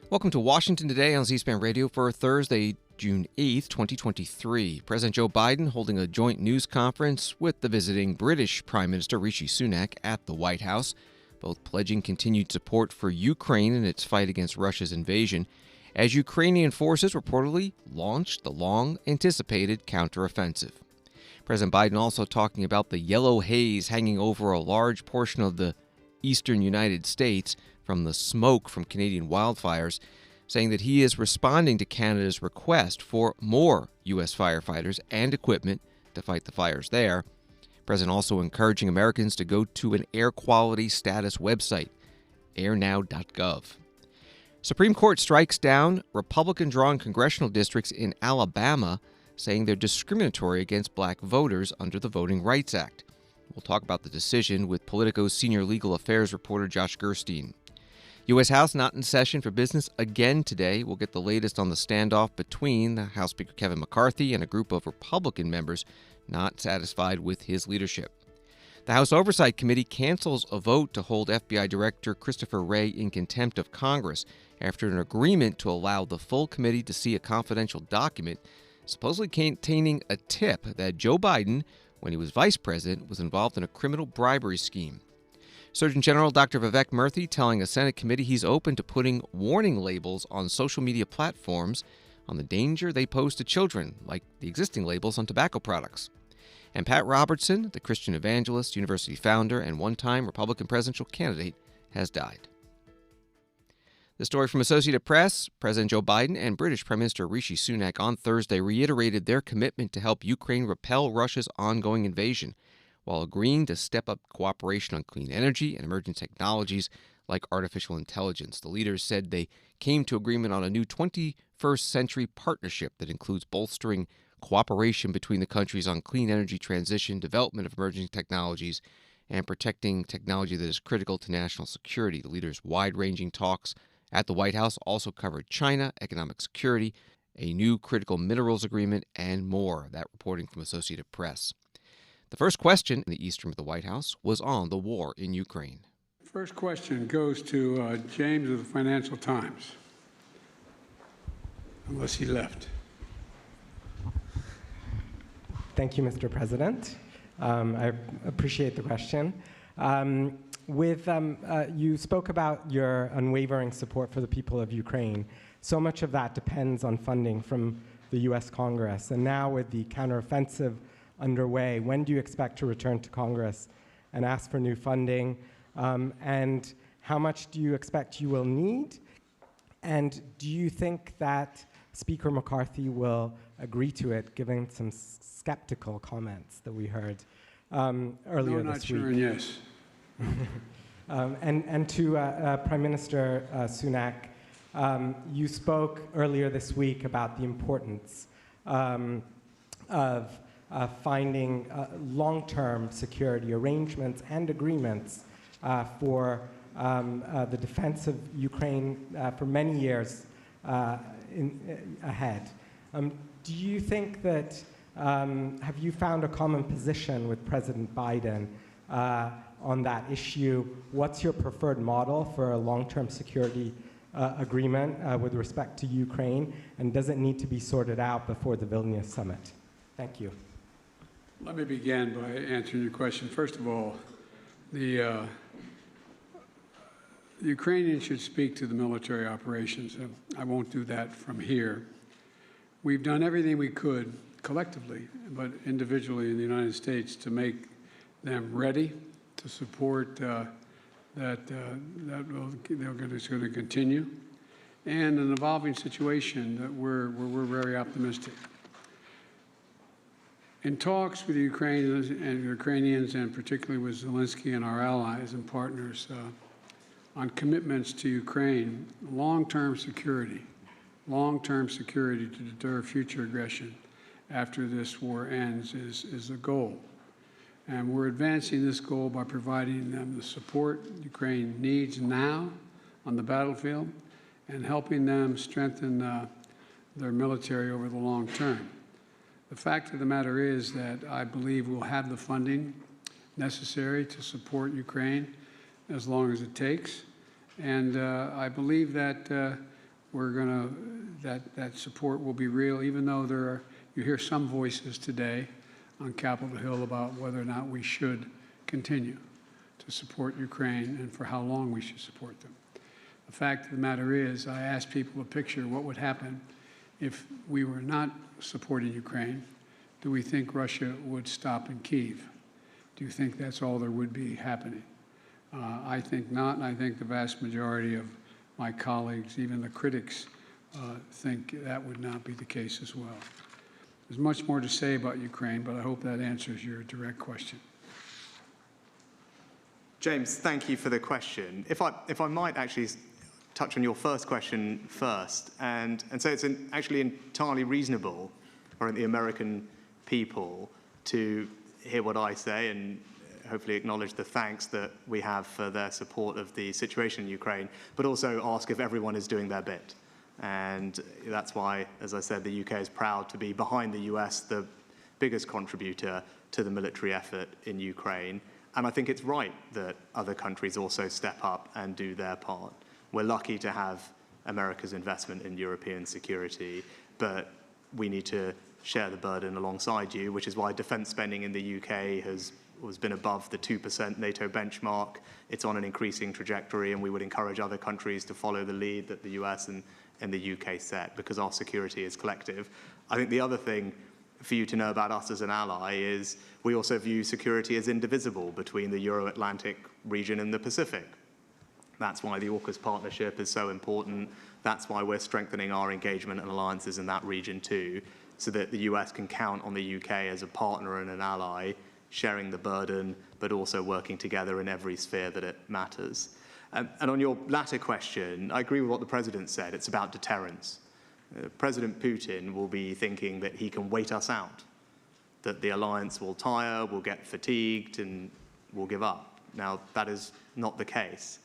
Welcome to Washington Today on C-SPAN Radio for Thursday, June 8th, 2023. President Joe Biden holding a joint news conference with the visiting British Prime Minister Rishi Sunak at the White House, both pledging continued support for Ukraine in its fight against Russia's invasion, as Ukrainian forces reportedly launched the long-anticipated counteroffensive. President Biden also talking about the yellow haze hanging over a large portion of the eastern United States from the smoke from Canadian wildfires, saying that he is responding to Canada's request for more U.S. firefighters and equipment to fight the fires there. The President also encouraging Americans to go to an air quality status website, airnow.gov. Supreme Court strikes down Republican-drawn congressional districts in Alabama, saying they're discriminatory against black voters under the Voting Rights Act. We'll talk about the decision with Politico's senior legal affairs reporter Josh Gerstein. U.S. House not in session for business again today. We'll get the latest on the standoff between the House Speaker Kevin McCarthy and a group of Republican members not satisfied with his leadership. The House Oversight Committee cancels a vote to hold FBI Director Christopher Wray in contempt of Congress after an agreement to allow the full committee to see a confidential document supposedly containing a tip that Joe Biden, when he was vice president, was involved in a criminal bribery scheme. Surgeon General Dr. Vivek Murthy telling a Senate committee he's open to putting warning labels on social media platforms on the danger they pose to children, like the existing labels on tobacco products. And Pat Robertson, the Christian evangelist, university founder, and one-time Republican presidential candidate, has died. The story from Associated Press: President Joe Biden and British Prime Minister Rishi Sunak on Thursday reiterated their commitment to help Ukraine repel Russia's ongoing invasion, while agreeing to step up cooperation on clean energy and emerging technologies like artificial intelligence. The leaders said they came to agreement on a new 21st century partnership that includes bolstering cooperation between the countries on clean energy transition, development of emerging technologies, and protecting technology that is critical to national security. The leaders' wide-ranging talks at the White House also covered China, economic security, a new critical minerals agreement, and more. That reporting from Associated Press. The first question in the East Room of the White House was on the war in Ukraine. First question goes to James of the Financial Times, unless he left. Thank you, Mr. President. I appreciate the question. You spoke about your unwavering support for the people of Ukraine. So much of that depends on funding from the U.S. Congress. And now with the counteroffensive underway, when do you expect to return to Congress and ask for new funding? And how much do you expect you will need? And do you think that Speaker McCarthy will agree to it, given some skeptical comments that we heard earlier this week? No, not sure, and yes. And to Prime Minister Sunak, you spoke earlier this week about the importance of finding long-term security arrangements and agreements for the defense of Ukraine for many years ahead. Do you think that, have you found a common position with President Biden on that issue? What's your preferred model for a long-term security agreement with respect to Ukraine? And does it need to be sorted out before the Vilnius summit? Thank you. Let me begin by answering your question. First of all, the Ukrainians should speak to the military operations. I won't do that from here. We've done everything we could collectively, but individually in the United States, to make them ready to support that it's going to continue, and an evolving situation that we're very optimistic. In talks with the Ukrainians, and particularly with Zelensky and our allies and partners on commitments to Ukraine, long-term security to deter future aggression after this war ends is the goal. And we're advancing this goal by providing them the support Ukraine needs now on the battlefield and helping them strengthen their military over the long term. The fact of the matter is that I believe we'll have the funding necessary to support Ukraine as long as it takes. And I believe that we're going to, that support will be real, even though you hear some voices today on Capitol Hill about whether or not we should continue to support Ukraine and for how long we should support them. The fact of the matter is, I asked people to picture what would happen if we were not supporting Ukraine. Do we think Russia would stop in Kyiv? Do you think that's all there would be happening? I think not, and I think the vast majority of my colleagues, even the critics, think that would not be the case as well. There's much more to say about Ukraine, but I hope that answers your direct question. James, thank you for the question. If I might actually touch on your first question first, and say it's actually entirely reasonable for the American people to hear what I say and hopefully acknowledge the thanks that we have for their support of the situation in Ukraine, but also ask if everyone is doing their bit. And that's why, as I said, the UK is proud to be behind the US, the biggest contributor to the military effort in Ukraine. And I think it's right that other countries also step up and do their part. We're lucky to have America's investment in European security, but we need to share the burden alongside you, which is why defense spending in the UK has been above the 2% NATO benchmark. It's on an increasing trajectory, and we would encourage other countries to follow the lead that the US and the UK set, because our security is collective. I think the other thing for you to know about us as an ally is we also view security as indivisible between the Euro-Atlantic region and the Pacific. That's why the AUKUS partnership is so important. That's why we're strengthening our engagement and alliances in that region too, so that the US can count on the UK as a partner and an ally, sharing the burden, but also working together in every sphere that it matters. And on your latter question, I agree with what the President said. It's about deterrence. President Putin will be thinking that he can wait us out, that the alliance will tire, will get fatigued, and will give up. Now, that is not the case.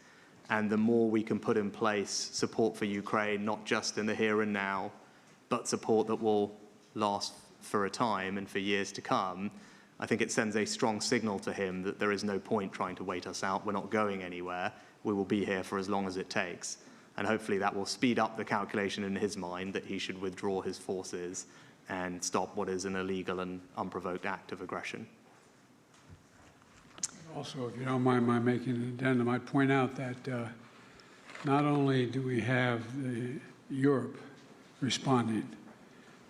And the more we can put in place support for Ukraine, not just in the here and now, but support that will last for a time and for years to come, I think it sends a strong signal to him that there is no point trying to wait us out. We're not going anywhere. We will be here for as long as it takes. And hopefully that will speed up the calculation in his mind that he should withdraw his forces and stop what is an illegal and unprovoked act of aggression. Also, if you don't mind my making an addendum, I'd point out that not only do we have Europe responding,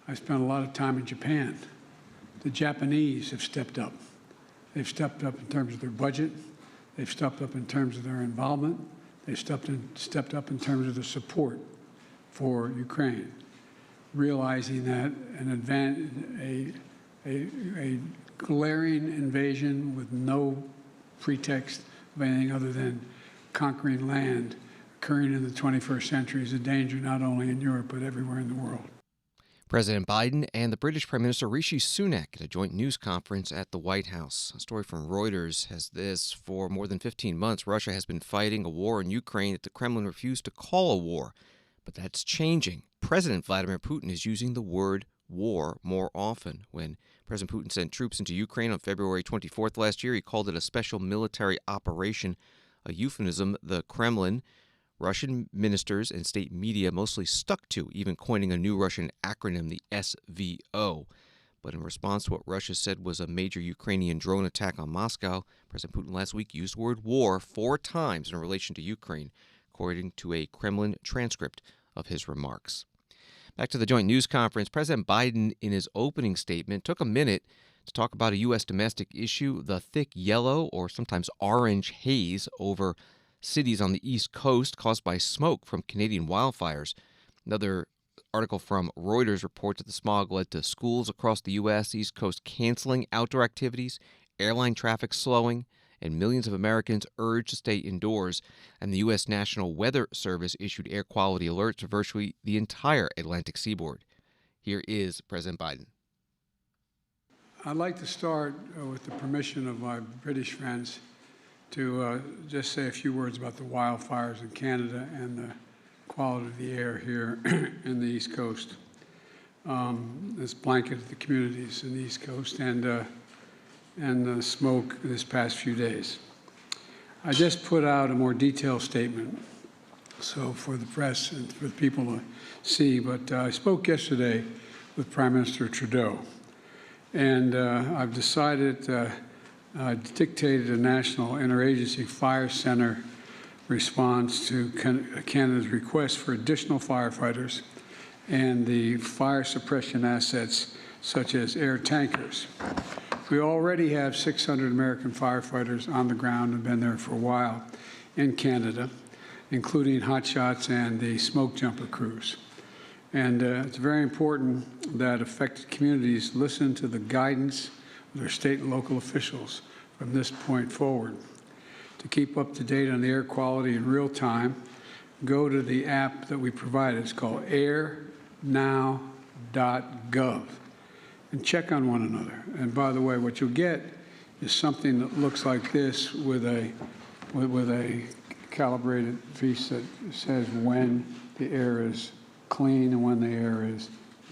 I spent a lot of time in Japan. The Japanese have stepped up. They've stepped up in terms of their budget. They've stepped up in terms of their involvement. They've stepped up in terms of the support for Ukraine, realizing that a glaring invasion with no pretext of anything other than conquering land occurring in the 21st century is a danger not only in Europe but everywhere in the world. President Biden and the British Prime Minister Rishi Sunak at a joint news conference at the White House. A story from Reuters has this. For more than 15 months, Russia has been fighting a war in Ukraine that the Kremlin refused to call a war. But that's changing. President Vladimir Putin is using the word war more often. When President Putin sent troops into Ukraine on February 24th last year, he called it a special military operation, a euphemism the Kremlin, Russian ministers, and state media mostly stuck to, even coining a new Russian acronym, the SVO. But in response to what Russia said was a major Ukrainian drone attack on Moscow, President Putin last week used the word war 4 times in relation to Ukraine, according to a Kremlin transcript of his remarks. Back to the joint news conference, President Biden, in his opening statement, took a minute to talk about a U.S. domestic issue, the thick yellow or sometimes orange haze over cities on the East Coast caused by smoke from Canadian wildfires. Another article from Reuters reports that the smog led to schools across the U.S. East Coast canceling outdoor activities, airline traffic slowing, and millions of Americans urged to stay indoors. And the U.S. National Weather Service issued air quality alerts to virtually the entire Atlantic seaboard. Here is President Biden. I'd like to start with the permission of my British friends to just say a few words about the wildfires in Canada and the quality of the air here in the East Coast. This blanketed the communities in the East Coast and the smoke this past few days. I just put out a more detailed statement so for the press and for the people to see. But I spoke yesterday with Prime Minister Trudeau, and I've decided, dictated a national interagency fire center response to Canada's request for additional firefighters and the fire suppression assets such as air tankers. We already have 600 American firefighters on the ground and been there for a while in Canada, including hotshots and the smoke jumper crews. And it's very important that affected communities listen to the guidance of their state and local officials from this point forward. To keep up to date on the air quality in real time, go to the app that we provided. It's called airnow.gov. And check on one another. And by the way, what you'll get is something that looks like this with a calibrated piece that says when the air is clean and when the air is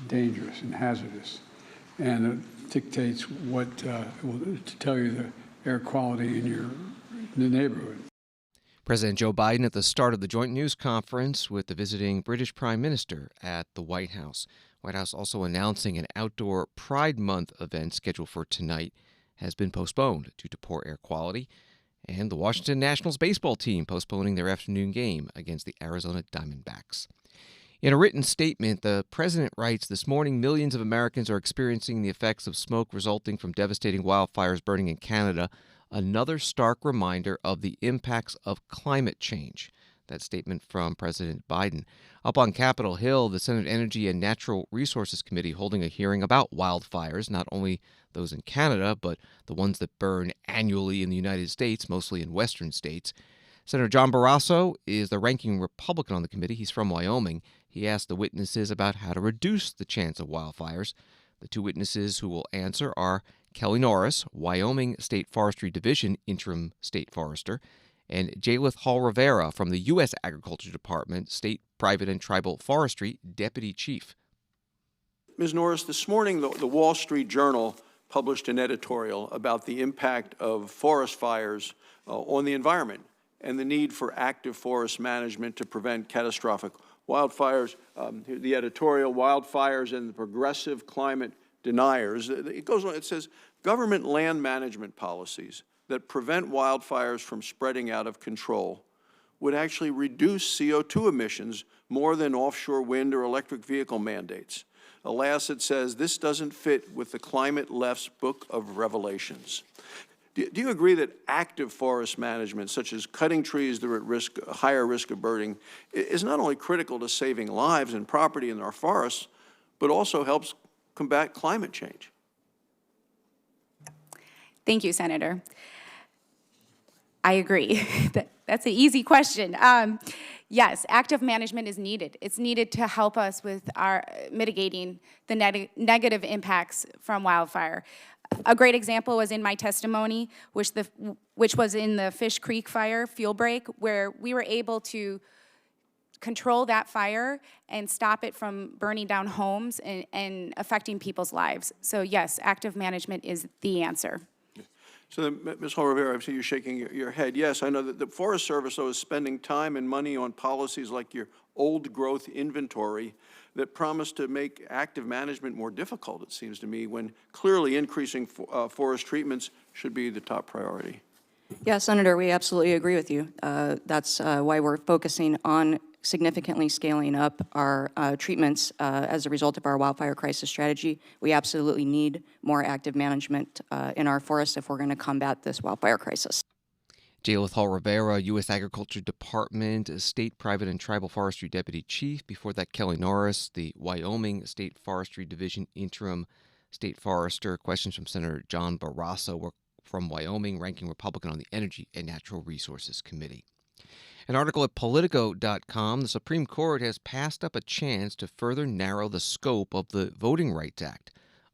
dangerous and hazardous. And it dictates what to tell you the air quality in the neighborhood. President Joe Biden at the start of the joint news conference with the visiting British Prime Minister at the White House. White House also announcing an outdoor Pride Month event scheduled for tonight has been postponed due to poor air quality. And the Washington Nationals baseball team postponing their afternoon game against the Arizona Diamondbacks. In a written statement, the president writes, "This morning, millions of Americans are experiencing the effects of smoke resulting from devastating wildfires burning in Canada. Another stark reminder of the impacts of climate change." That statement from President Biden. Up on Capitol Hill, the Senate Energy and Natural Resources Committee holding a hearing about wildfires, not only those in Canada, but the ones that burn annually in the United States, mostly in western states. Senator John Barrasso is the ranking Republican on the committee. He's from Wyoming. He asked the witnesses about how to reduce the chance of wildfires. The two witnesses who will answer are Kelly Norris, Wyoming State Forestry Division interim state forester, and Jalith Hall Rivera from the U.S. Agriculture Department, State Private and Tribal Forestry Deputy Chief. Ms. Norris, this morning the Wall Street Journal published an editorial about the impact of forest fires on the environment and the need for active forest management to prevent catastrophic wildfires. The editorial, "Wildfires and the Progressive Climate Deniers." It goes on, it says, "Government land management policies that prevent wildfires from spreading out of control would actually reduce CO2 emissions more than offshore wind or electric vehicle mandates. Alas," it says, "this doesn't fit with the climate left's book of revelations." Do you agree that active forest management, such as cutting trees that are at risk, higher risk of burning, is not only critical to saving lives and property in our forests, but also helps combat climate change? Thank you, Senator. I agree. That's an easy question. Yes, active management is needed. It's needed to help us with our mitigating the negative impacts from wildfire. A great example was in my testimony, which was in the Fish Creek fire fuel break, where we were able to control that fire and stop it from burning down homes and affecting people's lives. So yes, active management is the answer. So then, Ms. Hall Rivera, I see you're shaking your head. Yes, I know that the Forest Service, though, is spending time and money on policies like your old growth inventory that promise to make active management more difficult, it seems to me, when clearly increasing forest treatments should be the top priority. Yeah, Senator, we absolutely agree with you. That's why we're focusing on significantly scaling up our treatments as a result of our wildfire crisis strategy. We absolutely need more active management in our forests if we're going to combat this wildfire crisis. Jalith Hall Rivera, U.S. Agriculture Department, State Private and Tribal Forestry Deputy Chief. Before that, Kelly Norris, the Wyoming State Forestry Division interim state forester. Questions from Senator John Barrasso from Wyoming, ranking Republican on the Energy and Natural Resources Committee. An article at Politico.com, the Supreme Court has passed up a chance to further narrow the scope of the Voting Rights Act,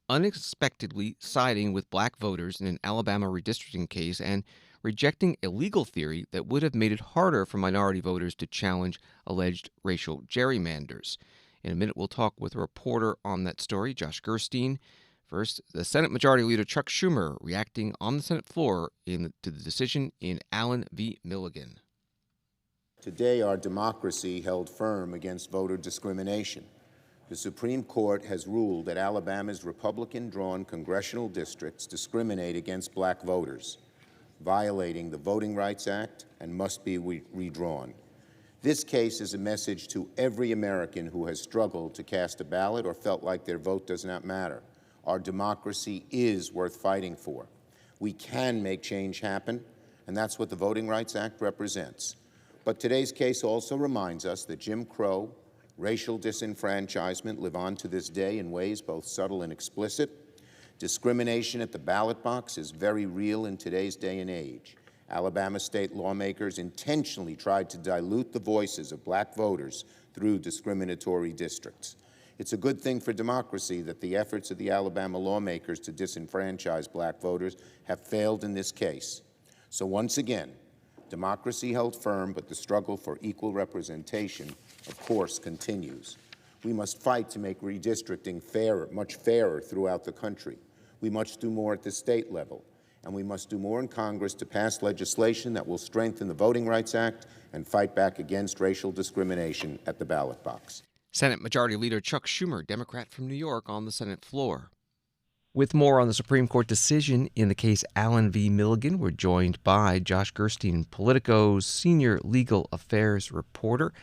unexpectedly siding with black voters in an Alabama redistricting case and rejecting a legal theory that would have made it harder for minority voters to challenge alleged racial gerrymanders. In a minute, we'll talk with a reporter on that story, Josh Gerstein. First, the Senate Majority Leader Chuck Schumer reacting on the Senate floor to the decision in Allen v. Milligan. Today, our democracy held firm against voter discrimination. The Supreme Court has ruled that Alabama's Republican-drawn congressional districts discriminate against black voters, violating the Voting Rights Act and must be redrawn. This case is a message to every American who has struggled to cast a ballot or felt like their vote does not matter. Our democracy is worth fighting for. We can make change happen, and that's what the Voting Rights Act represents. But today's case also reminds us that Jim Crow, racial disenfranchisement live on to this day in ways both subtle and explicit. Discrimination at the ballot box is very real in today's day and age. Alabama state lawmakers intentionally tried to dilute the voices of black voters through discriminatory districts. It's a good thing for democracy that the efforts of the Alabama lawmakers to disenfranchise black voters have failed in this case. So once again, democracy held firm, but the struggle for equal representation, of course, continues. We must fight to make redistricting fairer, much fairer throughout the country. We must do more at the state level, and we must do more in Congress to pass legislation that will strengthen the Voting Rights Act and fight back against racial discrimination at the ballot box. Senate Majority Leader Chuck Schumer, Democrat from New York, on the Senate floor. With more on the Supreme Court decision in the case Allen v. Milligan, we're joined by Josh Gerstein, Politico's senior legal affairs reporter.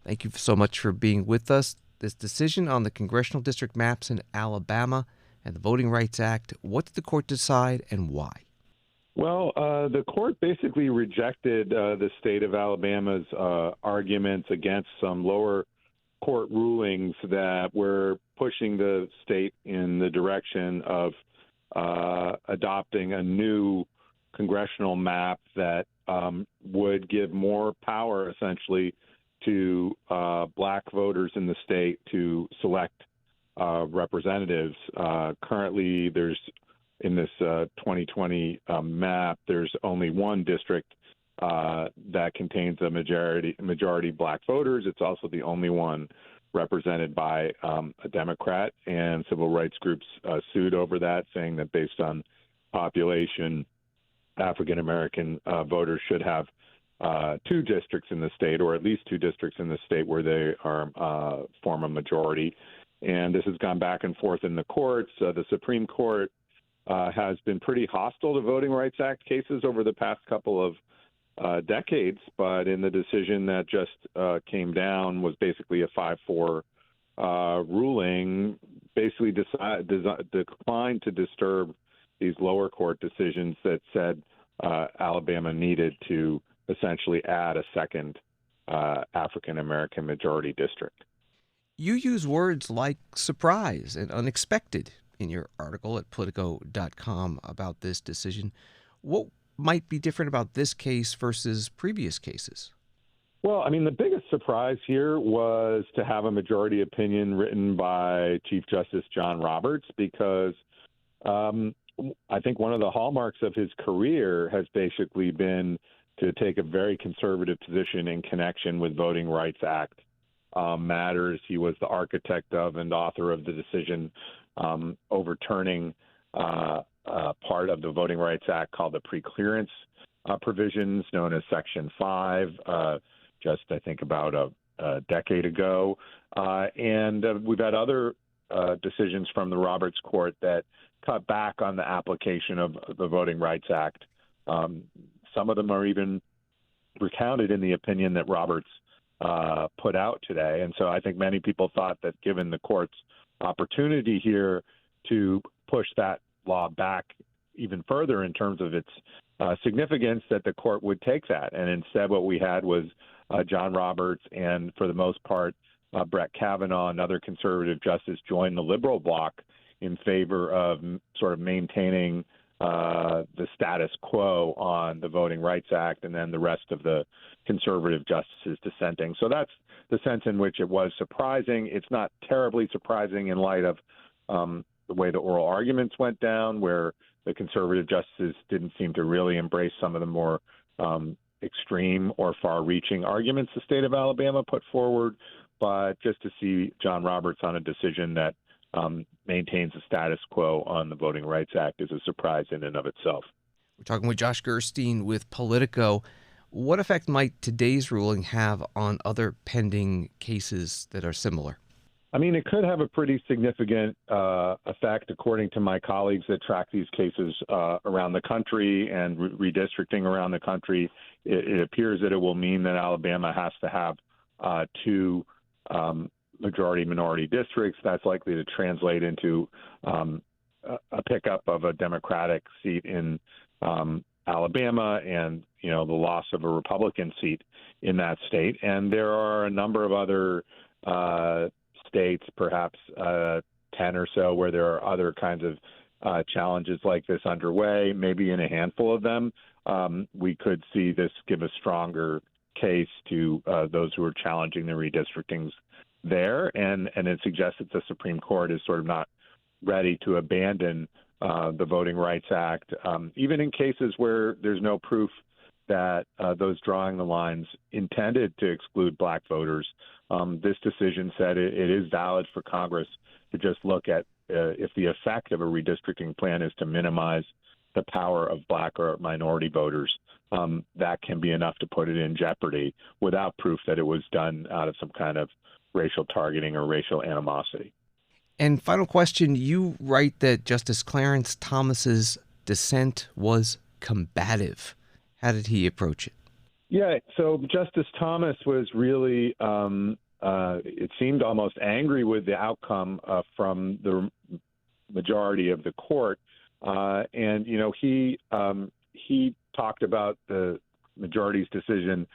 Thank you so much for being with us. This decision on the congressional district maps in Alabama and the Voting Rights Act, what did the court decide and why? Well, the court basically rejected the state of Alabama's arguments against some lower court rulings that were pushing the state in the direction of adopting a new congressional map that would give more power, essentially, to black voters in the state to select representatives. Currently, there's in this 2020 map, there's only one district that contains a majority black voters. It's also the only one represented by a Democrat, and civil rights groups sued over that, saying that based on population, African American voters should have two districts in the state, or at least two districts in the state where they are form a majority. And this has gone back and forth in the courts. The Supreme Court has been pretty hostile to Voting Rights Act cases over the past couple of decades, but in the decision that just came down was basically a 5-4 ruling, basically declined to disturb these lower court decisions that said Alabama needed to essentially add a second African-American majority district. You use words like surprise and unexpected in your article at Politico.com about this decision. What might be different about this case versus previous cases? Well, I mean, the biggest surprise here was to have a majority opinion written by Chief Justice John Roberts, because I think one of the hallmarks of his career has basically been to take a very conservative position in connection with Voting Rights Act matters. He was the architect of and author of the decision overturning part of the Voting Rights Act called the preclearance provisions, known as Section 5, just I think about a decade ago. And we've had other decisions from the Roberts Court that cut back on the application of the Voting Rights Act. Some of them are even recounted in the opinion that Roberts put out today. And so I think many people thought that given the court's opportunity here to push that law back even further in terms of its significance, that the court would take that. And instead what we had was John Roberts and, for the most part, Brett Kavanaugh, another conservative justice, joined the liberal bloc in favor of sort of maintaining the status quo on the Voting Rights Act, and then the rest of the conservative justices dissenting. So that's the sense in which it was surprising. It's not terribly surprising in light of the way the oral arguments went down, where the conservative justices didn't seem to really embrace some of the more extreme or far-reaching arguments the state of Alabama put forward. But just to see John Roberts on a decision that maintains the status quo on the Voting Rights Act is a surprise in and of itself. We're talking with Josh Gerstein with Politico. What effect might today's ruling have on other pending cases that are similar? I mean, it could have a pretty significant effect, according to my colleagues that track these cases around the country and redistricting around the country. It appears that it will mean that Alabama has to have two majority-minority districts. That's likely to translate into a pickup of a Democratic seat in Alabama and, the loss of a Republican seat in that state. And there are a number of other states, perhaps 10 or so, where there are other kinds of challenges like this underway. Maybe in a handful of them, we could see this give a stronger case to those who are challenging the redistrictings there. And it suggests that the Supreme Court is sort of not ready to abandon the Voting Rights Act, even in cases where there's no proof that those drawing the lines intended to exclude black voters. This decision said it is valid for Congress to just look at if the effect of a redistricting plan is to minimize the power of black or minority voters. That can be enough to put it in jeopardy without proof that it was done out of some kind of racial targeting or racial animosity. And final question, you write that Justice Clarence Thomas's dissent was combative. How did he approach it? Yeah, so Justice Thomas was really, it seemed almost angry with the outcome from the majority of the court. And, he talked about the majority's decision,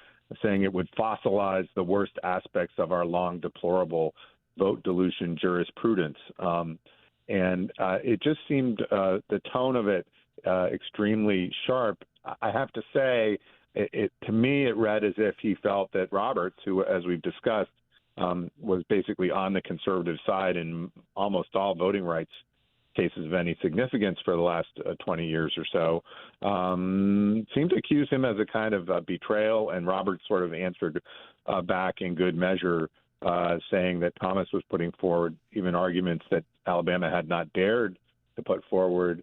saying it would fossilize the worst aspects of our long deplorable vote dilution jurisprudence. And it just seemed the tone of it extremely sharp. I have to say, to me, it read as if he felt that Roberts, who, as we've discussed, was basically on the conservative side in almost all voting rights cases of any significance for the last 20 years or so, seemed to accuse him as a kind of betrayal, and Roberts sort of answered back in good measure, saying that Thomas was putting forward even arguments that Alabama had not dared to put forward,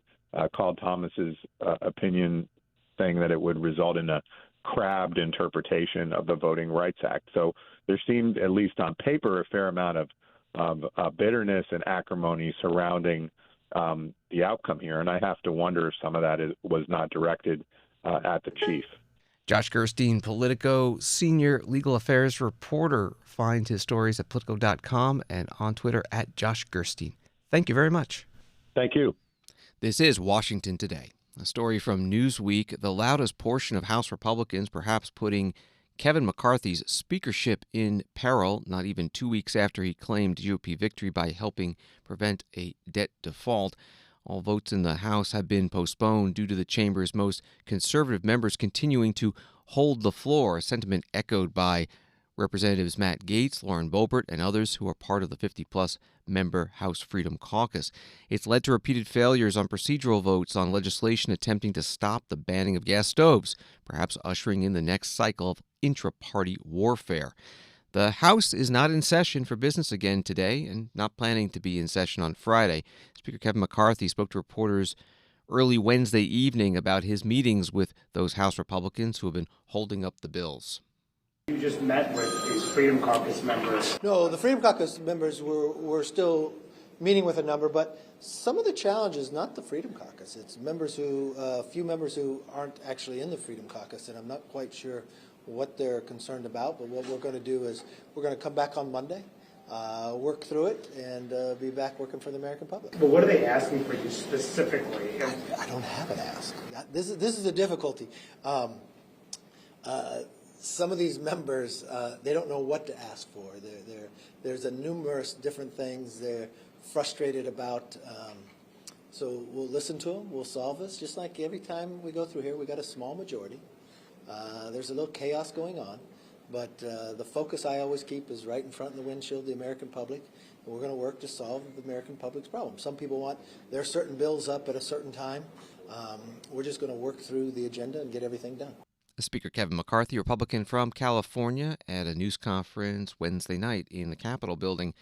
called Thomas's opinion, saying that it would result in a crabbed interpretation of the Voting Rights Act. So there seemed, at least on paper, a fair amount of bitterness and acrimony surrounding the outcome here. And I have to wonder if some of that was not directed at the chief. Josh Gerstein, Politico senior legal affairs reporter. Find his stories at Politico.com and on Twitter at Josh Gerstein. Thank you very much. Thank you. This is Washington Today. A story from Newsweek, the loudest portion of House Republicans perhaps putting Kevin McCarthy's speakership in peril, not even 2 weeks after he claimed GOP victory by helping prevent a debt default. All votes in the House have been postponed due to the chamber's most conservative members continuing to hold the floor, a sentiment echoed by Representatives Matt Gaetz, Lauren Boebert, and others who are part of the 50-plus member House Freedom Caucus. It's led to repeated failures on procedural votes on legislation attempting to stop the banning of gas stoves, perhaps ushering in the next cycle of intra-party warfare. The House is not in session for business again today and not planning to be in session on Friday. Speaker Kevin McCarthy spoke to reporters early Wednesday evening about his meetings with those House Republicans who have been holding up the bills. You just met with these Freedom Caucus members. No, the Freedom Caucus members were still meeting with a number, but some of the challenges, not the Freedom Caucus. It's members a few members who aren't actually in the Freedom Caucus, and I'm not quite sure what they're concerned about. But what we're going to do is we're going to come back on Monday, work through it, and be back working for the American public. But what are they asking for you specifically? I don't have an ask. This is the difficulty. Some of these members, they don't know what to ask for. There's a numerous different things they're frustrated about. So we'll listen to them. We'll solve this. Just like every time we go through here, we got a small majority. There's a little chaos going on. But the focus I always keep is right in front of the windshield, the American public. And we're going to work to solve the American public's problem. Some people want their certain bills up at a certain time. We're just going to work through the agenda and get everything done. Speaker Kevin McCarthy, Republican from California, at a news conference Wednesday night in the Capitol building.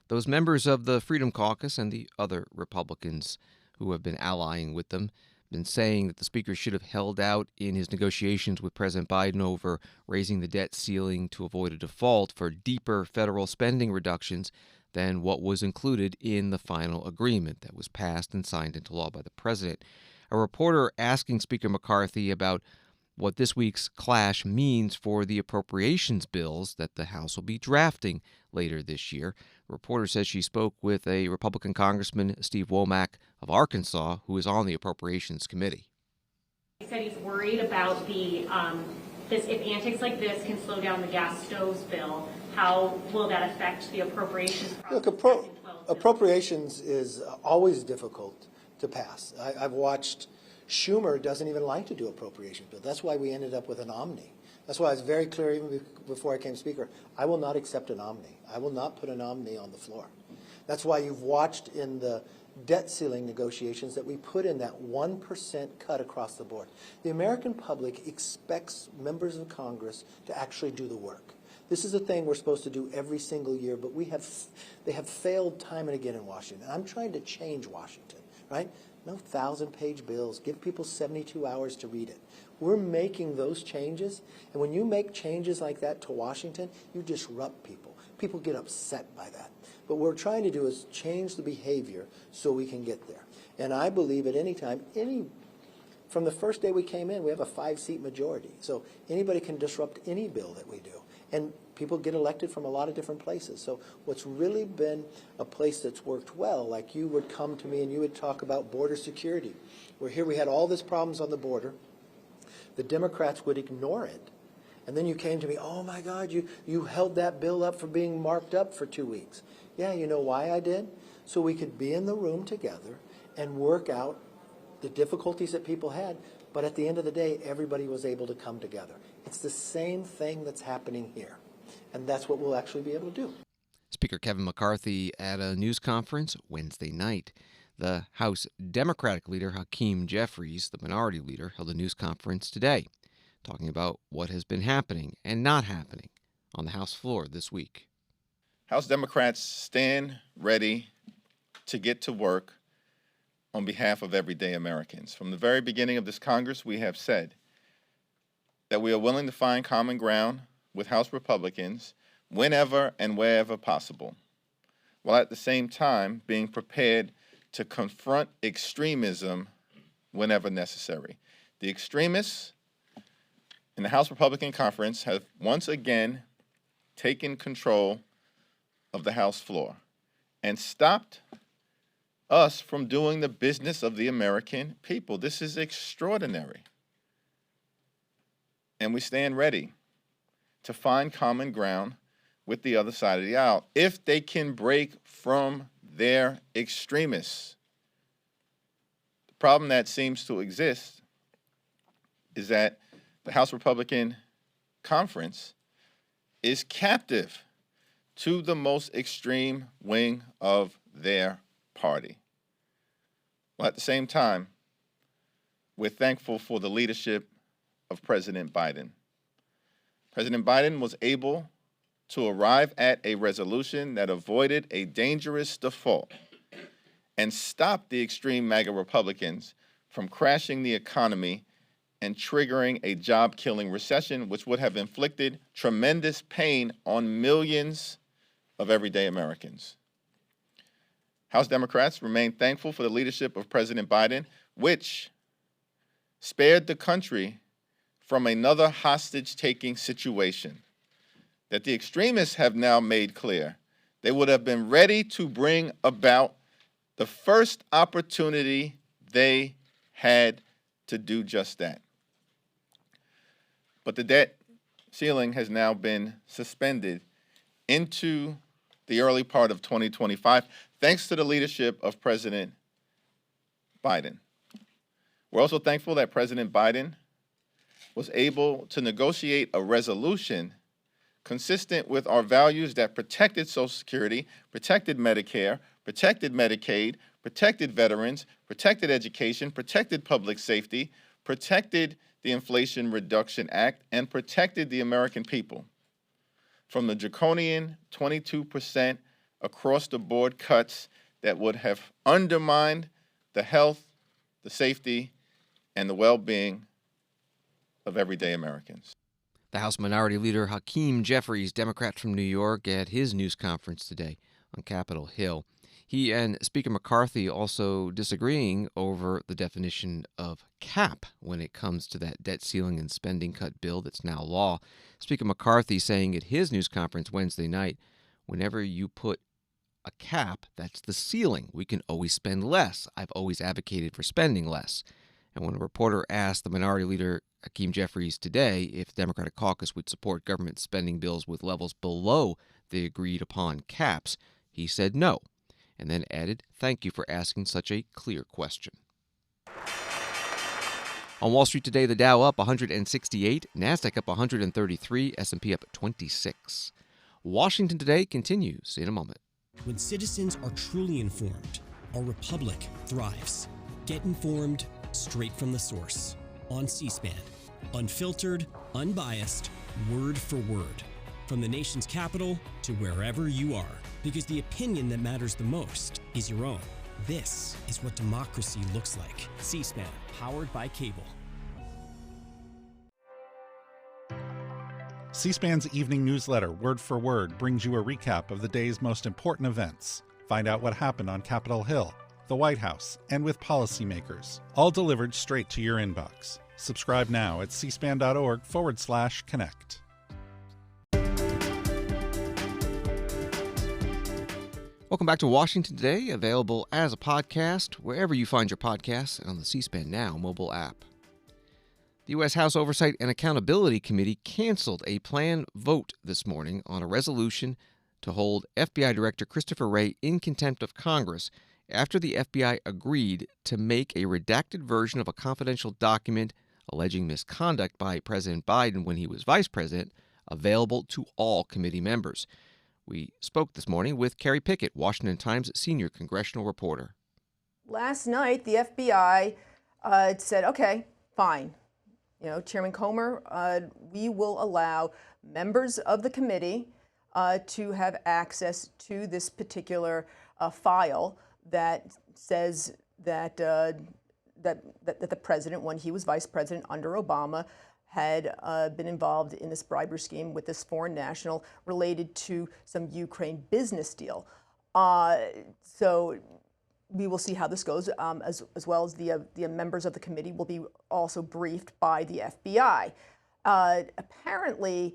Those members of the Freedom Caucus and the other Republicans who have been allying with them been saying that the Speaker should have held out in his negotiations with President Biden over raising the debt ceiling to avoid a default for deeper federal spending reductions than what was included in the final agreement that was passed and signed into law by the President. A reporter asking Speaker McCarthy about what this week's clash means for the appropriations bills that the House will be drafting later this year. The reporter says she spoke with a Republican Congressman, Steve Womack of Arkansas, who is on the Appropriations Committee. He said he's worried about if antics like this can slow down the gas stoves bill, how will that affect the appropriations process? Look, appropriations is always difficult to pass. I've watched Schumer doesn't even like to do appropriation bill. That's why we ended up with an omni. That's why I was very clear even before I became Speaker. I will not accept an omni. I will not put an omni on the floor. That's why you've watched in the debt ceiling negotiations that we put in that 1% cut across the board. The American public expects members of Congress to actually do the work. This is a thing we're supposed to do every single year, but they have failed time and again in Washington. I'm trying to change Washington, right? No 1,000-page bills. Give people 72 hours to read it. We're making those changes, and when you make changes like that to Washington, you disrupt people. People get upset by that. But what we're trying to do is change the behavior so we can get there. And I believe at any time, from the first day we came in, we have a 5-seat majority. So anybody can disrupt any bill that we do. And people get elected from a lot of different places. So what's really been a place that's worked well, like you would come to me and you would talk about border security. Where here we had all these problems on the border. The Democrats would ignore it. And then you came to me, oh my God, you held that bill up for being marked up for 2 weeks. Yeah, you know why I did? So we could be in the room together and work out the difficulties that people had. But at the end of the day, everybody was able to come together. It's the same thing that's happening here. And that's what we'll actually be able to do. Speaker Kevin McCarthy at a news conference Wednesday night. The House Democratic leader, Hakeem Jeffries, the minority leader, held a news conference today, talking about what has been happening and not happening on the House floor this week. House Democrats stand ready to get to work on behalf of everyday Americans. From the very beginning of this Congress, we have said that we are willing to find common ground with House Republicans whenever and wherever possible, while at the same time being prepared to confront extremism whenever necessary. The extremists in the House Republican Conference have once again taken control of the House floor and stopped us from doing the business of the American people. This is extraordinary. And we stand ready to find common ground with the other side of the aisle if they can break from their extremists. The problem that seems to exist is that the House Republican Conference is captive to the most extreme wing of their party. Well, at the same time, we're thankful for the leadership of President Biden. President Biden was able to arrive at a resolution that avoided a dangerous default and stopped the extreme MAGA Republicans from crashing the economy and triggering a job-killing recession, which would have inflicted tremendous pain on millions of everyday Americans. House Democrats remain thankful for the leadership of President Biden, which spared the country from another hostage-taking situation that the extremists have now made clear they would have been ready to bring about the first opportunity they had to do just that. But the debt ceiling has now been suspended into the early part of 2025, thanks to the leadership of President Biden. We're also thankful that President Biden was able to negotiate a resolution consistent with our values that protected Social Security, protected Medicare, protected Medicaid, protected veterans, protected education, protected public safety, protected the Inflation Reduction Act, and protected the American people from the draconian 22% across-the-board cuts that would have undermined the health, the safety, and the well-being of everyday Americans. The House Minority Leader Hakeem Jeffries, Democrat from New York, at his news conference today on Capitol Hill. He and Speaker McCarthy also disagreeing over the definition of cap when it comes to that debt ceiling and spending cut bill that's now law. Speaker McCarthy saying at his news conference Wednesday night, whenever you put a cap, that's the ceiling. We can always spend less. I've always advocated for spending less. And when a reporter asked the Minority Leader Hakeem Jeffries today if the Democratic caucus would support government spending bills with levels below the agreed-upon caps, he said no, and then added, "Thank you for asking such a clear question." On Wall Street today, the Dow up 168, NASDAQ up 133, S&P up 26. Washington today continues in a moment. When citizens are truly informed, our republic thrives. Get informed straight from the source on C-SPAN. Unfiltered, unbiased, word for word. From the nation's capital to wherever you are. Because the opinion that matters the most is your own. This is what democracy looks like. C-SPAN, powered by cable. C-SPAN's evening newsletter, Word for Word, brings you a recap of the day's most important events. Find out what happened on Capitol Hill, the White House, and with policymakers, all delivered straight to your inbox. Subscribe now at cspan.org/connect. Welcome back to Washington Today, available as a podcast wherever you find your podcasts and on the C-SPAN Now mobile app. The U.S. House Oversight and Accountability Committee canceled a planned vote this morning on a resolution to hold FBI Director Christopher Wray in contempt of Congress after the FBI agreed to make a redacted version of a confidential document alleging misconduct by President Biden when he was vice president available to all committee members. We spoke this morning with Carrie Pickett, Washington Times senior congressional reporter. Last night, the FBI said, okay, fine. Chairman Comer, we will allow members of the committee to have access to this particular file that says that the president, when he was vice president under Obama, had been involved in this bribery scheme with this foreign national related to some Ukraine business deal. So we will see how this goes, as well as the members of the committee will be also briefed by the FBI. Apparently,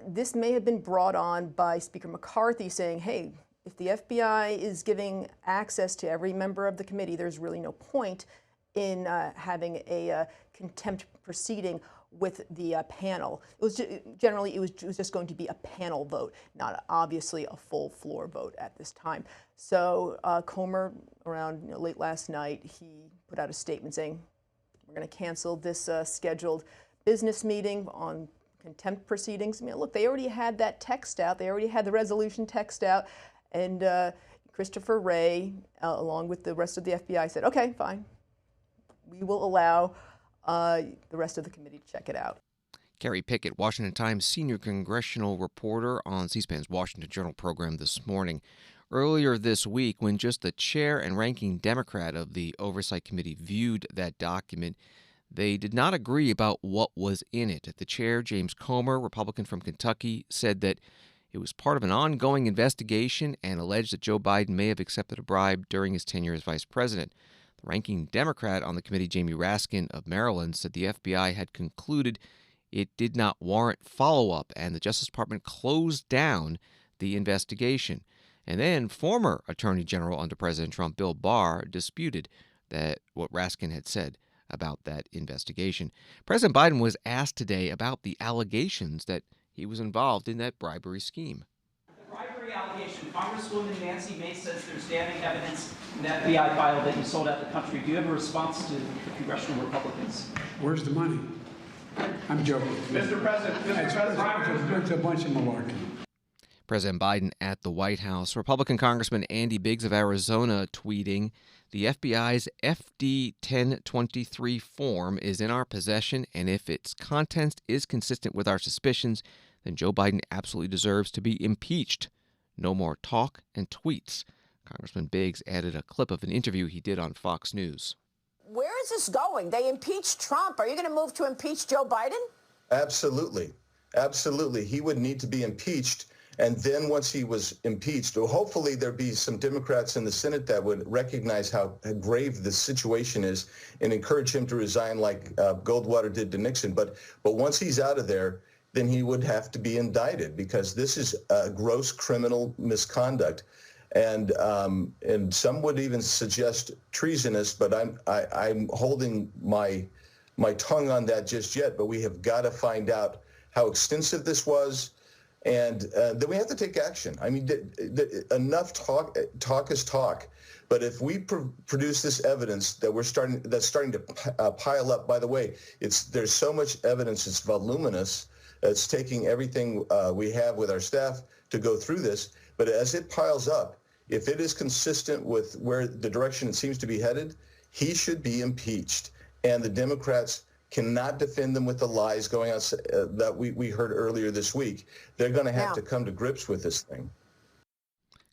this may have been brought on by Speaker McCarthy saying, hey, if the FBI is giving access to every member of the committee, there's really no point in having a contempt proceeding with the panel. It was generally it was just going to be a panel vote, not obviously a full floor vote at this time. So Comer, around late last night, he put out a statement saying, we're going to cancel this scheduled business meeting on contempt proceedings. I mean, look, they already had that text out. They already had the resolution text out. And Christopher Wray, along with the rest of the FBI, said, okay, fine. We will allow the rest of the committee to check it out. Carrie Pickett, Washington Times senior congressional reporter on C-SPAN's Washington Journal program this morning. Earlier this week, when just the chair and ranking Democrat of the Oversight Committee viewed that document, they did not agree about what was in it. The chair, James Comer, Republican from Kentucky, said that it was part of an ongoing investigation and alleged that Joe Biden may have accepted a bribe during his tenure as vice president. The ranking Democrat on the committee, Jamie Raskin of Maryland, said the FBI had concluded it did not warrant follow-up, and the Justice Department closed down the investigation. And then former Attorney General under President Trump, Bill Barr, disputed that what Raskin had said about that investigation. President Biden was asked today about the allegations that he was involved in that bribery scheme. The bribery allegation, Congresswoman Nancy Mace says there's damning evidence in the FBI file that you sold out the country. Do you have a response to the congressional Republicans? Where's the money? I'm joking. Mr. President, it's a bunch of malarkey. President Biden at the White House. Republican Congressman Andy Biggs of Arizona tweeting, the FBI's FD 1023 form is in our possession, and if its contents is consistent with our suspicions, then Joe Biden absolutely deserves to be impeached. No more talk and tweets. Congressman Biggs added a clip of an interview he did on Fox News. where is this going? They impeached Trump. Are you going to move to impeach Joe Biden? Absolutely. Absolutely. He would need to be impeached. And then once he was impeached, hopefully there'd be some Democrats in the Senate that would recognize how grave the situation is and encourage him to resign like Goldwater did to Nixon. But once he's out of there, then he would have to be indicted because this is gross criminal misconduct. And some would even suggest treasonous, but I'm holding my tongue on that just yet. But we have got to find out how extensive this was. And then we have to take action. I mean, enough talk is talk. But if we produce this evidence that that's starting to pile up, by the way, there's so much evidence, it's voluminous. It's taking everything we have with our staff to go through this. But as it piles up, if it is consistent with where the direction it seems to be headed, he should be impeached. And the Democrats cannot defend them with the lies going on that we heard earlier this week. They're going to have to come to grips with this thing.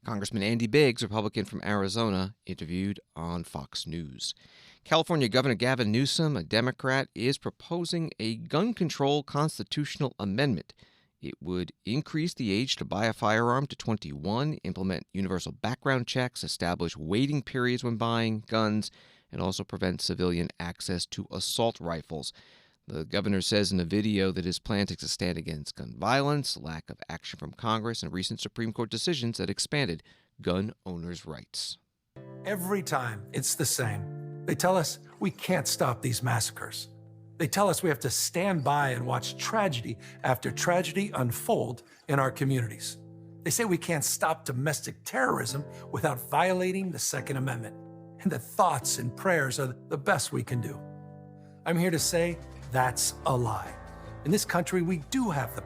Congressman Andy Biggs, Republican from Arizona, interviewed on Fox News. California Governor Gavin Newsom, a Democrat, is proposing a gun control constitutional amendment. It would increase the age to buy a firearm to 21, implement universal background checks, establish waiting periods when buying guns, and also prevent civilian access to assault rifles. The governor says in a video that his plan takes a stand against gun violence, lack of action from Congress, and recent Supreme Court decisions that expanded gun owners' rights. Every time it's the same. They tell us we can't stop these massacres. They tell us we have to stand by and watch tragedy after tragedy unfold in our communities. They say we can't stop domestic terrorism without violating the Second Amendment, and that thoughts and prayers are the best we can do. I'm here to say that's a lie. In this country, we do have the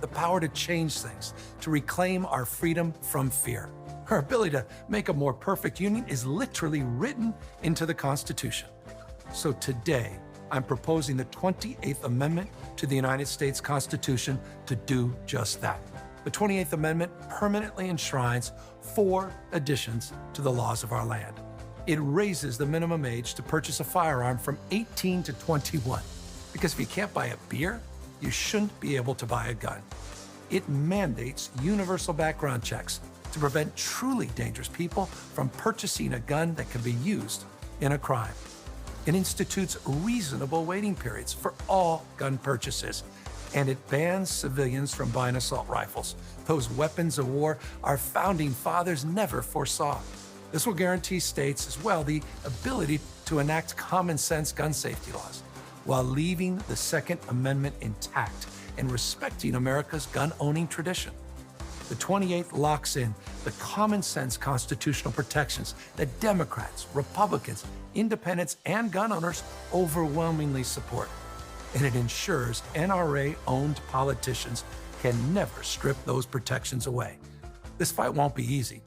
power to change things, to reclaim our freedom from fear. Our ability to make a more perfect union is literally written into the Constitution. So today, I'm proposing the 28th Amendment to the United States Constitution to do just that. The 28th Amendment permanently enshrines 4 additions to the laws of our land. It raises the minimum age to purchase a firearm from 18 to 21. Because if you can't buy a beer, you shouldn't be able to buy a gun. It mandates universal background checks to prevent truly dangerous people from purchasing a gun that can be used in a crime. It institutes reasonable waiting periods for all gun purchases, and it bans civilians from buying assault rifles, those weapons of war our founding fathers never foresaw. This will guarantee states as well the ability to enact common sense gun safety laws while leaving the Second Amendment intact and respecting America's gun-owning tradition. The 28th locks in the common sense constitutional protections that Democrats, Republicans, independents, and gun owners overwhelmingly support. And it ensures NRA-owned politicians can never strip those protections away. This fight won't be easy,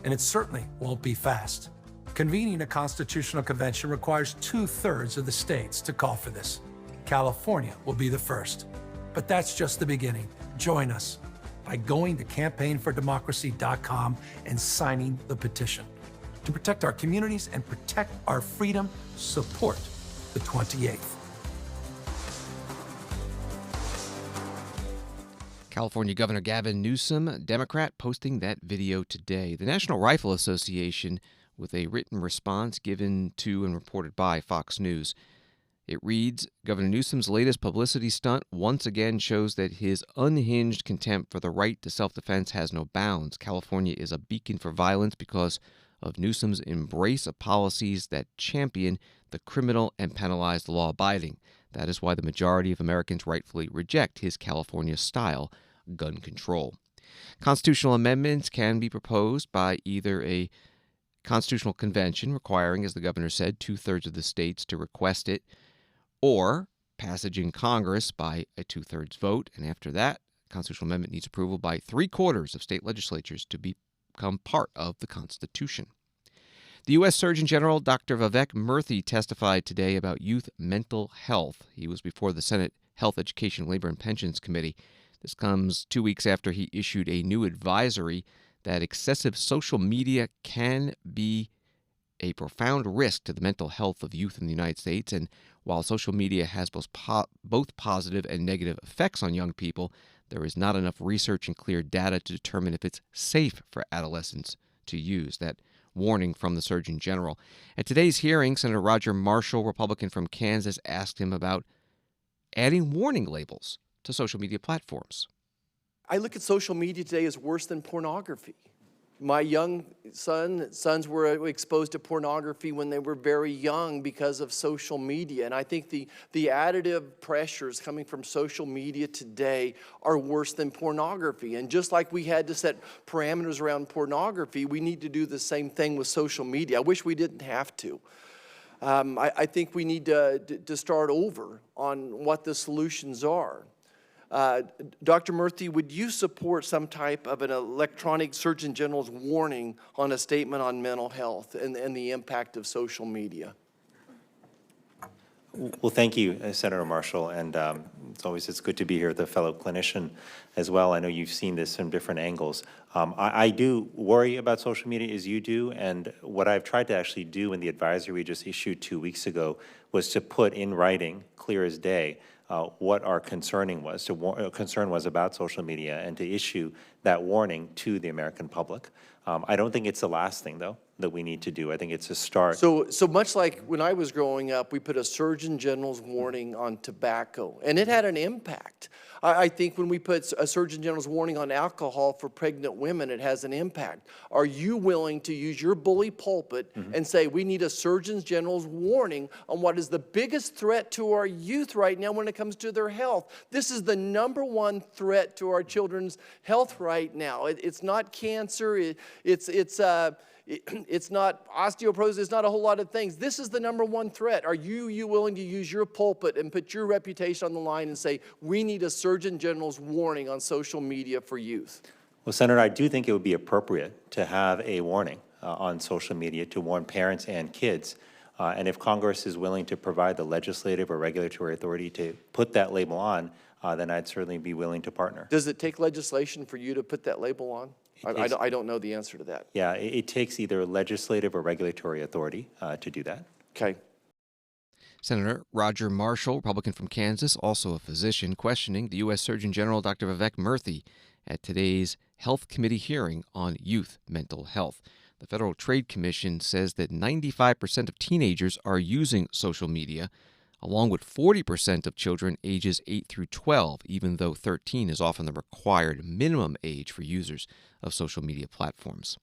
and it certainly won't be fast. Convening a constitutional convention requires 2/3 of the states to call for this. California will be the first. But that's just the beginning. Join us by going to campaignfordemocracy.com and signing the petition. To protect our communities and protect our freedom, support the 28th. California Governor Gavin Newsom, Democrat, posting that video today. The National Rifle Association, with a written response given to and reported by Fox News. It reads, Governor Newsom's latest publicity stunt once again shows that his unhinged contempt for the right to self-defense has no bounds. California is a beacon for violence because of Newsom's embrace of policies that champion the criminal and penalize the law-abiding. That is why the majority of Americans rightfully reject his California-style gun control. Constitutional amendments can be proposed by either a constitutional convention requiring, as the governor said, 2/3 of the states to request it, or passage in Congress by a 2/3 vote. And after that, constitutional amendment needs approval by 3/4 of state legislatures to become part of the Constitution. The U.S. Surgeon General Dr. Vivek Murthy testified today about youth mental health. He was before the Senate Health, Education, Labor, and Pensions Committee. This comes 2 weeks after he issued a new advisory that excessive social media can be a profound risk to the mental health of youth in the United States. And while social media has both positive and negative effects on young people, there is not enough research and clear data to determine if it's safe for adolescents to use. That warning from the Surgeon General. At today's hearing, Senator Roger Marshall, Republican from Kansas, asked him about adding warning labels to social media platforms. I look at social media today as worse than pornography. My young sons were exposed to pornography when they were very young because of social media. And I think the additive pressures coming from social media today are worse than pornography. And just like we had to set parameters around pornography, we need to do the same thing with social media. I wish we didn't have to. I think we need to start over on what the solutions are. Dr. Murthy, would you support some type of an electronic Surgeon General's warning on a statement on mental health and the impact of social media? Well, thank you, Senator Marshall, and it's good to be here with a fellow clinician as well. I know you've seen this from different angles. I do worry about social media as you do, and what I've tried to actually do in the advisory we just issued 2 weeks ago was to put in writing, clear as day, what our concern was about social media, and to issue that warning to the American public. I don't think it's the last thing, though, that we need to do. I think it's a start. So much like when I was growing up, we put a Surgeon General's warning on tobacco, and it had an impact. I think when we put a Surgeon General's warning on alcohol for pregnant women, it has an impact. Are you willing to use your bully pulpit and say we need a Surgeon General's warning on what is the biggest threat to our youth right now when it comes to their health? This is the #1 threat to our children's health right now. It's not cancer. It's not osteoporosis, it's not a whole lot of things. This is the #1 threat. Are you willing to use your pulpit and put your reputation on the line and say, we need a Surgeon General's warning on social media for youth? Well, Senator, I do think it would be appropriate to have a warning on social media to warn parents and kids. And if Congress is willing to provide the legislative or regulatory authority to put that label on, then I'd certainly be willing to partner. Does it take legislation for you to put that label on? I don't know the answer to that. Yeah, it takes either legislative or regulatory authority to do that. Okay. Senator Roger Marshall, Republican from Kansas, also a physician, questioning the U.S. Surgeon General Dr. Vivek Murthy at today's Health Committee hearing on youth mental health. The Federal Trade Commission says that 95% of teenagers are using social media, along with 40% of children ages 8 through 12, even though 13 is often the required minimum age for users of social media platforms.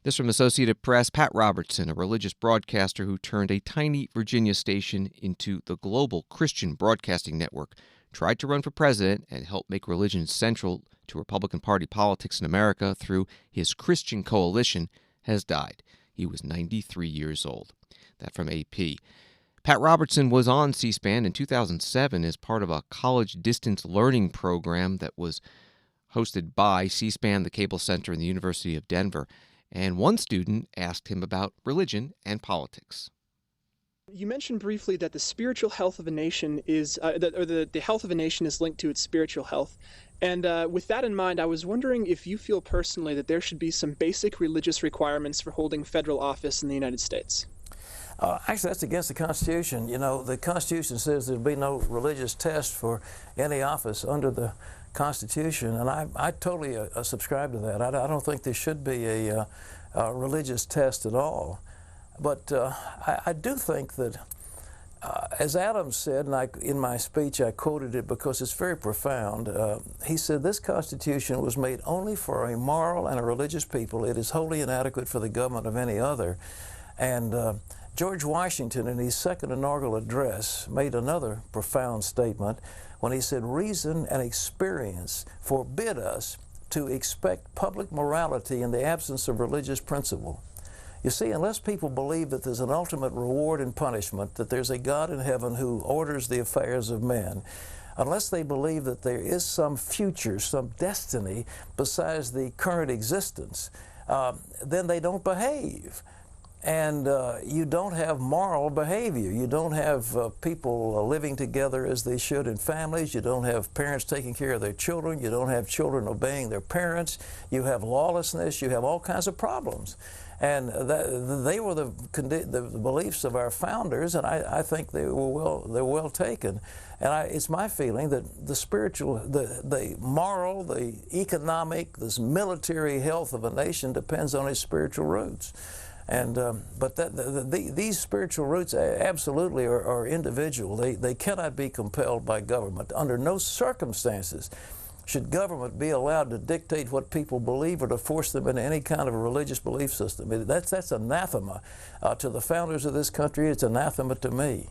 This from Associated Press. Pat Robertson, a religious broadcaster who turned a tiny Virginia station into the global Christian broadcasting network, tried to run for president and help make religion central to Republican Party politics in America through his Christian Coalition, has died. He was 93 years old. That from AP. Pat Robertson was on C-SPAN in 2007 as part of a college distance learning program that was hosted by C-SPAN, the cable center, and the University of Denver. And one student asked him about religion and politics. You mentioned briefly that the spiritual health of a nation is, the health of a nation is linked to its spiritual health. And with that in mind, I was wondering if you feel personally that there should be some basic religious requirements for holding federal office in the United States. Actually, that's against the Constitution. You know, the Constitution says there'll be no religious test for any office under the Constitution, and I totally subscribe to that. I don't think there should be a religious test at all. But I do think that, as Adams said, and in my speech I quoted it because it's very profound, he said, this Constitution was made only for a moral and a religious people. It is wholly inadequate for the government of any other. And George Washington, in his second inaugural address, made another profound statement when he said, reason and experience forbid us to expect public morality in the absence of religious principle. You see, unless people believe that there's an ultimate reward and punishment, that there's a God in heaven who orders the affairs of men, unless they believe that there is some future, some destiny besides the current existence, then they don't behave. and you don't have moral behavior. You don't have people living together as they should in families. You don't have parents taking care of their children. You don't have children obeying their parents. You have lawlessness. You have all kinds of problems. And they were the beliefs of our founders, and I think they were well taken. And it's my feeling that the spiritual, the moral, the economic, this military health of a nation depends on its spiritual roots. And but these spiritual roots absolutely are individual. They cannot be compelled by government. Under no circumstances should government be allowed to dictate what people believe or to force them into any kind of a religious belief system. That's anathema to the founders of this country. It's anathema to me.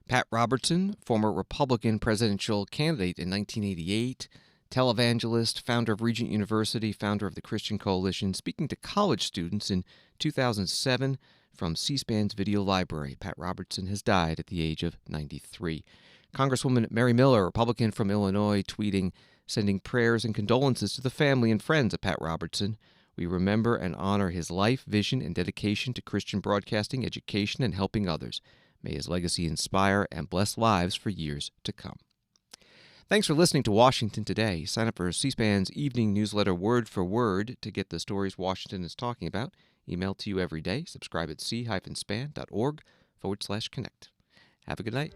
Pat Robertson, former Republican presidential candidate in 1988, televangelist, founder of Regent University, founder of the Christian Coalition, speaking to college students in 2007 from C-SPAN's video library. Pat Robertson has died at the age of 93. Congresswoman Mary Miller, Republican from Illinois, tweeting, sending prayers and condolences to the family and friends of Pat Robertson. We remember and honor his life, vision, and dedication to Christian broadcasting, education, and helping others. May his legacy inspire and bless lives for years to come. Thanks for listening to Washington Today. Sign up for C-SPAN's evening newsletter Word for Word to get the stories Washington is talking about. Emailed to you every day. Subscribe at c-span.org/connect. Have a good night.